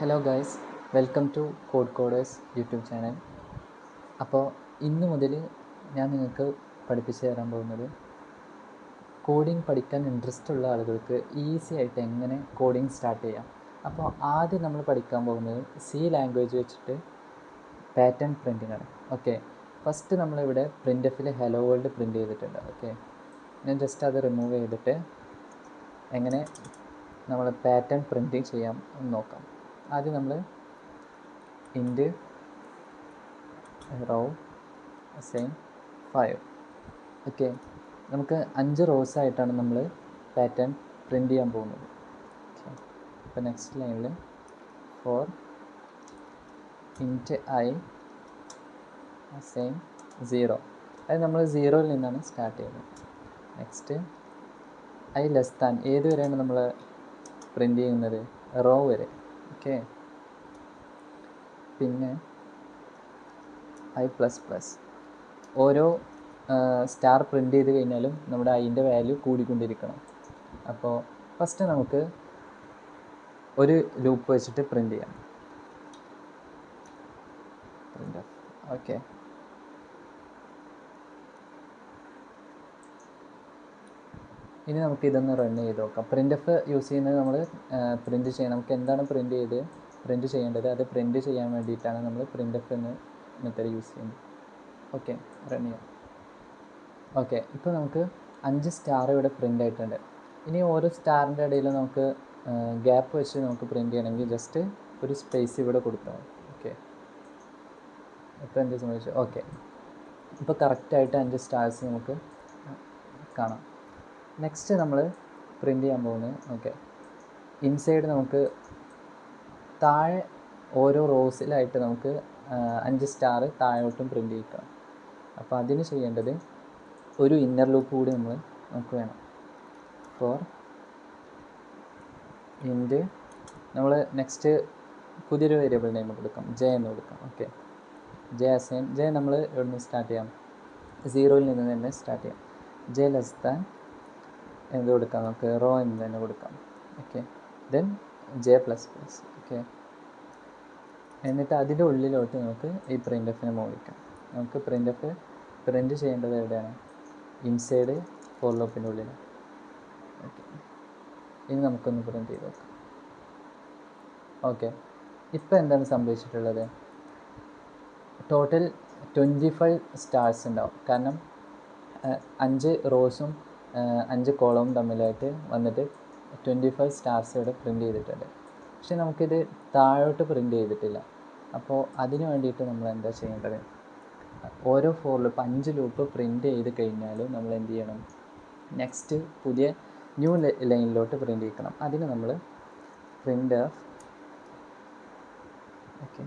Hello guys, welcome to code coders YouTube channel. അപ്പോൾ ഇന്ന് മുതൽ ഞാൻ നിങ്ങൾക്ക് പഠിപ്പിച്ചു തരാൻ പോകുന്നത് കോഡിംഗ് പഠിക്കാൻ ഇൻട്രസ്റ്റ് ഉള്ള ആളുകൾക്ക് ഈസി ആയിട്ട് എങ്ങനെ കോഡിംഗ് സ്റ്റാർട്ട് ചെയ്യാം. അപ്പോൾ ആദ്യം നമ്മൾ പഠിക്കാൻ പോകുന്നത് സി ലാംഗ്വേജ് വെച്ചിട്ട് പാറ്റേൺ പ്രിൻറ്റിംഗ് ആണ്. ഓക്കെ, ഫസ്റ്റ് നമ്മളിവിടെ പ്രിൻ്റ് ഹെലോ വേൾഡ് പ്രിൻ്റ് ചെയ്തിട്ടുണ്ട്. ഓക്കെ, ഞാൻ ജസ്റ്റ് അത് റിമൂവ് ചെയ്തിട്ട് എങ്ങനെ നമ്മൾ പാറ്റേൺ പ്രിൻറ്റിങ് ചെയ്യാം എന്ന് നോക്കാം. ആദ്യം നമ്മൾ ഇൻറ്റ് റോ സെയിം 5. ഓക്കെ, നമുക്ക് 5 റോസ് ആയിട്ടാണ് നമ്മൾ പാറ്റേൺ പ്രിൻ്റ് ചെയ്യാൻ പോകുന്നത്. ഓക്കെ, അപ്പോൾ നെക്സ്റ്റ് ലൈനിൽ ഫോർ ഇൻറ്റ് ഐ സെയിം 0. അത് നമ്മൾ 0യിൽ നിന്നാണ് സ്റ്റാർട്ട് ചെയ്യുന്നത്. നെക്സ്റ്റ് ഐ ലെസ് ദാൻ ഏത് വരെയാണ് നമ്മൾ പ്രിൻ്റ് ചെയ്യുന്നത്? റോ വരെ. ഓക്കെ, പിന്നെ ഐ പ്ലസ് പ്ലസ്. ഓരോ സ്റ്റാർ പ്രിൻ്റ് ചെയ്ത് കഴിഞ്ഞാലും നമ്മുടെ ഐൻ്റെ വാല്യൂ കൂടിക്കൊണ്ടിരിക്കണം. അപ്പോൾ ഫസ്റ്റ് നമുക്ക് ഒരു ലൂപ്പ് വെച്ചിട്ട് പ്രിൻ്റ് ചെയ്യാം. പ്രിൻ്റ്. ഓക്കെ, ഇനി നമുക്ക് ഇതൊന്ന് റൺ ചെയ്ത് നോക്കാം. പ്രിൻ്റ് യൂസ് ചെയ്യുന്നത് നമ്മൾ പ്രിൻ്റ് ചെയ്യണം. നമുക്ക് എന്താണ് പ്രിൻ്റ് ചെയ്യേണ്ടത് അത് പ്രിൻ്റ് ചെയ്യാൻ വേണ്ടിയിട്ടാണ് നമ്മൾ പ്രിൻ്റ് എന്ന മെത്തേഡ് യൂസ് ചെയ്യുന്നത്. ഓക്കെ, റൺ ചെയ്യാം. ഓക്കെ, ഇപ്പോൾ നമുക്ക് 5 സ്റ്റാർ ഇവിടെ പ്രിൻ്റ് ആയിട്ടുണ്ട്. ഇനി ഓരോ സ്റ്റാറിൻ്റെ ഇടയിൽ നമുക്ക് ഗ്യാപ്പ് വെച്ച് നമുക്ക് പ്രിൻ്റ് ചെയ്യണമെങ്കിൽ ജസ്റ്റ് ഒരു സ്പേസ് ഇവിടെ കൊടുത്താൽ മതി. ഓക്കെ, ഇപ്പോൾ എന്ത് സംഭവിച്ചു? ഓക്കെ, ഇപ്പോൾ കറക്റ്റായിട്ട് 5 സ്റ്റാർസ് നമുക്ക് കാണാം. നെക്സ്റ്റ് നമ്മൾ പ്രിൻ്റ് ചെയ്യാൻ പോകുന്നത്, ഓക്കെ, ഇൻസൈഡ് നമുക്ക് താഴെ ഓരോ റോസിലായിട്ട് നമുക്ക് 5 സ്റ്റാർ താഴോട്ടും പ്രിൻ്റ് ചെയ്യിക്കണം. അപ്പോൾ അതിന് ചെയ്യേണ്ടത് ഒരു ഇന്നർ ലൂപ്പ് കൂടി നമുക്ക് വേണം. ഫോർ ഇൻറ്റ് നമ്മൾ നെക്സ്റ്റ് പുതിയൊരു വേരിയബിൾ നെയിം കൊടുക്കാം, ജെ എന്ന് കൊടുക്കാം. ഓക്കെ, ജെ നമ്മൾ ഇവിടെ നിന്ന് സ്റ്റാർട്ട് ചെയ്യാം, 0യിൽ നിന്ന് തന്നെ സ്റ്റാർട്ട് ചെയ്യാം. ജെ ലെസ് ദാൻ എന്ത് കൊടുക്കാം? നമുക്ക് റോ എന്ന് തന്നെ കൊടുക്കാം. Okay, then J plus plus. Okay, എന്നിട്ട് അതിൻ്റെ ഉള്ളിലോട്ട് നമുക്ക് ഈ പ്രിൻ്റ് മോളിക്കാം. നമുക്ക് പ്രിൻ്റ് ചെയ്യേണ്ടത് എവിടെയാണ്? ഇൻസൈഡ് ഫോർ ലൂപ്പിൻ്റെ ഉള്ളിൽ. ഓക്കെ, ഇനി നമുക്കൊന്ന് പ്രിൻ്റ് ചെയ്ത് നോക്കാം. ഓക്കെ, ഇപ്പോൾ എന്താണ് സംഭവിച്ചിട്ടുള്ളത്? ടോട്ടൽ 25 സ്റ്റാർസ് ഉണ്ടാവും. കാരണം 5 റോസും 5 കോളവും തമ്മിലായിട്ട് വന്നിട്ട് 25 സ്റ്റാർസ് ഇവിടെ പ്രിൻ്റ് ചെയ്തിട്ടുണ്ട്. പക്ഷെ നമുക്കിത് താഴോട്ട് പ്രിൻ്റ് ചെയ്തിട്ടില്ല. അപ്പോൾ അതിന് വേണ്ടിയിട്ട് നമ്മൾ എന്താ ചെയ്യേണ്ടത്? ഓരോ ഫോർ ലൂപ്പ് 5 ലൂപ്പ് പ്രിൻ്റ് ചെയ്ത് കഴിഞ്ഞാലും നമ്മൾ എന്ത് ചെയ്യണം? നെക്സ്റ്റ് പുതിയ ന്യൂ ലൈനിലോട്ട് പ്രിൻ്റ് ചെയ്യിക്കണം. അതിന് നമ്മൾ പ്രിൻ്റ് ഓക്കെ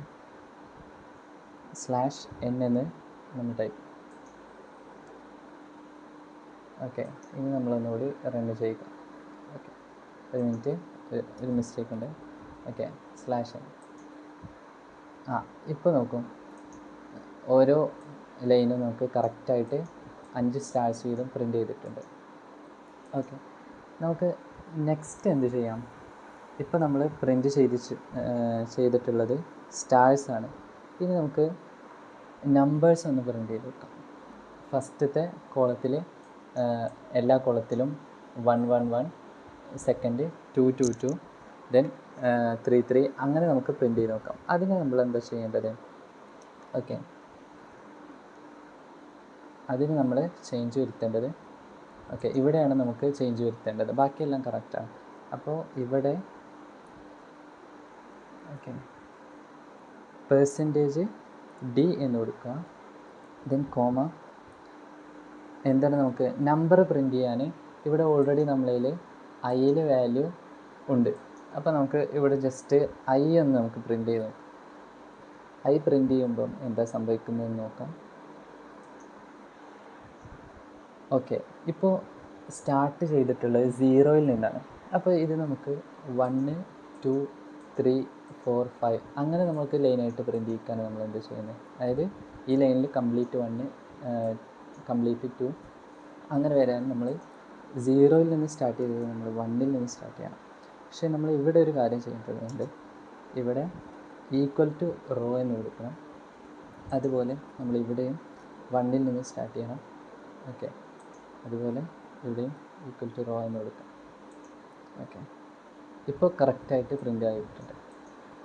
/n എന്ന് നമ്മൾ ടൈപ്പ്. ഓക്കെ, ഇനി നമ്മളൊന്നുകൂടി റൺ ചെയ്യുക. ഓക്കെ, ഒരു മിനിറ്റ്, ഒരു മിസ്റ്റേക്ക് ഉണ്ട്. Okay, /n. ഇപ്പോൾ നോക്കും, ഓരോ ലൈനും നമുക്ക് കറക്റ്റായിട്ട് 5 സ്റ്റാർസ് വീതം പ്രിൻ്റ് ചെയ്തിട്ടുണ്ട്. ഓക്കെ, നമുക്ക് നെക്സ്റ്റ് എന്ത് ചെയ്യാം? ഇപ്പോൾ നമ്മൾ പ്രിൻ്റ് ചെയ്തിട്ടുള്ളത് സ്റ്റാർസാണ്. ഇനി നമുക്ക് നമ്പേഴ്സ് ഒന്ന് പ്രിൻ്റ് ചെയ്ത് വെക്കാം. ഫസ്റ്റത്തെ കോളത്തിൽ എല്ലാ കോളത്തിലും 1 1 1, സെക്കൻഡ് 2 2 2, ദെൻ 3 3, അങ്ങനെ നമുക്ക് പ്രിൻ്റ് ചെയ്ത് നോക്കാം. അതിന് നമ്മൾ എന്താ ചെയ്യേണ്ടത്? ഓക്കെ, അതിന് നമ്മൾ ചേഞ്ച് വരുത്തേണ്ടത്, ഓക്കെ, ഇവിടെയാണ് നമുക്ക് ചേഞ്ച് വരുത്തേണ്ടത്. ബാക്കിയെല്ലാം കറക്റ്റാണ്. അപ്പോൾ ഇവിടെ ഓക്കെ %d എന്ന് കൊടുക്കുക, ദെൻ കോമ. എന്താണ് നമുക്ക് നമ്പർ പ്രിൻ്റ് ചെയ്യാൻ ഇവിടെ ഓൾറെഡി നമ്മളതിൽ ഐയിൽ വാല്യൂ ഉണ്ട്. അപ്പോൾ നമുക്ക് ഇവിടെ ജസ്റ്റ് ഐ എന്ന് നമുക്ക് പ്രിൻ്റ് ചെയ്ത് നോക്കാം. ഐ പ്രിൻ്റ് ചെയ്യുമ്പം എന്താ സംഭവിക്കുന്നതെന്ന് നോക്കാം. ഓക്കെ, ഇപ്പോൾ സ്റ്റാർട്ട് ചെയ്തിട്ടുള്ളത് 0യിൽ നിന്നാണ്. അപ്പോൾ ഇത് നമുക്ക് 1 2 3 4 5 അങ്ങനെ നമുക്ക് ലൈനായിട്ട് പ്രിൻ്റ് ചെയ്യിക്കാൻ നമ്മൾ എന്ത് ചെയ്യുന്നത്? അതായത് ഈ ലൈനിൽ കംപ്ലീറ്റ് 1, കംപ്ലീറ്റ് 2, അങ്ങനെ വരാൻ നമ്മൾ 0യിൽ നിന്ന് സ്റ്റാർട്ട് ചെയ്തത് നമ്മൾ 1ൽ നിന്ന് സ്റ്റാർട്ട് ചെയ്യണം. പക്ഷേ നമ്മൾ ഇവിടെ ഒരു കാര്യം ചെയ്യേണ്ടതുണ്ട്. ഇവിടെ ഈക്വൽ ടു റോ എന്ന് കൊടുക്കണം. അതുപോലെ നമ്മൾ ഇവിടെയും 1 നിന്ന് സ്റ്റാർട്ട് ചെയ്യണം. ഓക്കെ, അതുപോലെ ഇവിടെയും ഈക്വൽ ടു റോ എന്ന് കൊടുക്കാം. ഓക്കെ, ഇപ്പോൾ കറക്റ്റായിട്ട് പ്രിൻ്റ് ആയിട്ടുണ്ട്.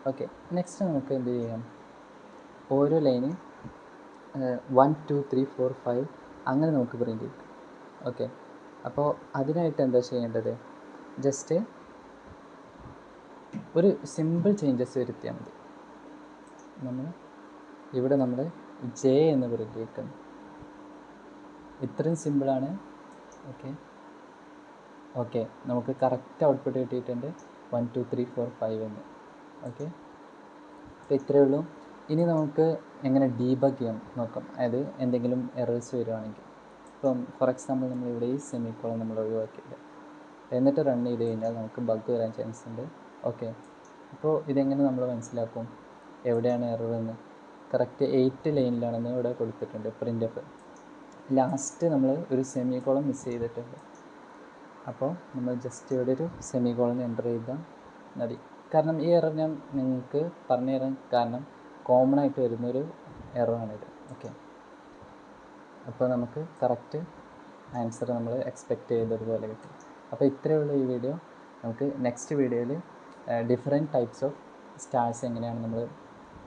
ഓക്കെ, നെക്സ്റ്റ് നമുക്ക് എന്ത് ചെയ്യാം, ഓരോ ലൈന് 1 2 3 4 5 അങ്ങനെ നമുക്ക് പ്രിൻ്റ് ചെയ്യും. ഓക്കെ, അപ്പോൾ അതിനായിട്ട് എന്താ ചെയ്യേണ്ടത്, ജസ്റ്റ് ഒരു സിമ്പിൾ ചേഞ്ചസ് വരുത്തിയാൽ മതി. ഇവിടെ നമ്മൾ ജെ എന്ന് പ്രിൻ്റ് ചെയ്യിക്കുന്നു. ഇത്രയും സിമ്പിളാണ്. ഓക്കെ ഓക്കെ നമുക്ക് കറക്റ്റ് ഔട്ട്പുട്ട് കിട്ടിയിട്ടുണ്ട് 1 2 3 4 5 എന്ന്. ഓക്കെ, അപ്പോൾ ഇത്രയേ ഉള്ളൂ. ഇനി നമുക്ക് എങ്ങനെ ഡീബഗ് ചെയ്യാം നോക്കാം, അതായത് എന്തെങ്കിലും എറേഴ്സ് വരുവാണെങ്കിൽ. ഇപ്പം ഫോർ എക്സാമ്പിൾ നമ്മളിവിടെ ഈ സെമിക്കോളൻ നമ്മൾ ഒഴിവാക്കിയില്ല, എന്നിട്ട് റൺ ചെയ്ത് കഴിഞ്ഞാൽ നമുക്ക് ബഗ് വരാൻ ചാൻസ് ഉണ്ട്. ഓക്കെ, അപ്പോൾ ഇതെങ്ങനെ നമ്മൾ മനസ്സിലാക്കും, എവിടെയാണ് എറർ എന്ന്. കറക്റ്റ് 8 ലൈനിലാണെന്ന് ഇവിടെ കൊടുത്തിട്ടുണ്ട് പ്രിൻ്റ് എഫ്. ലാസ്റ്റ് നമ്മൾ ഒരു സെമിക്കോളൻ മിസ് ചെയ്തിട്ടുണ്ട്. അപ്പോൾ നമ്മൾ ജസ്റ്റ് ഇവിടെ ഒരു സെമിക്കോളൻ എൻ്റർ ചെയ്താൽ മതി. കാരണം ഈ എറർ ഞാൻ നിങ്ങൾക്ക് പറഞ്ഞു തരാൻ കാരണം കോമൺ ആയിട്ട് വരുന്നൊരു എററാണിത്. ഓക്കെ, അപ്പോൾ നമുക്ക് കറക്റ്റ് ആൻസർ നമ്മൾ എക്സ്പെക്റ്റ് ചെയ്തതുപോലെ കിട്ടും. അപ്പോൾ ഇത്രയേ ഉള്ളൂ ഈ വീഡിയോ. നമുക്ക് നെക്സ്റ്റ് വീഡിയോയിൽ ഡിഫറെൻറ്റ് ടൈപ്സ് ഓഫ് സ്റ്റാർസ് എങ്ങനെയാണ് നമ്മൾ,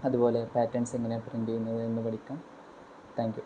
അതുപോലെ പാറ്റേൺസ് എങ്ങനെയാണ് പ്രിൻ്റ് ചെയ്യുന്നത് എന്ന് പഠിക്കാം. Thank you.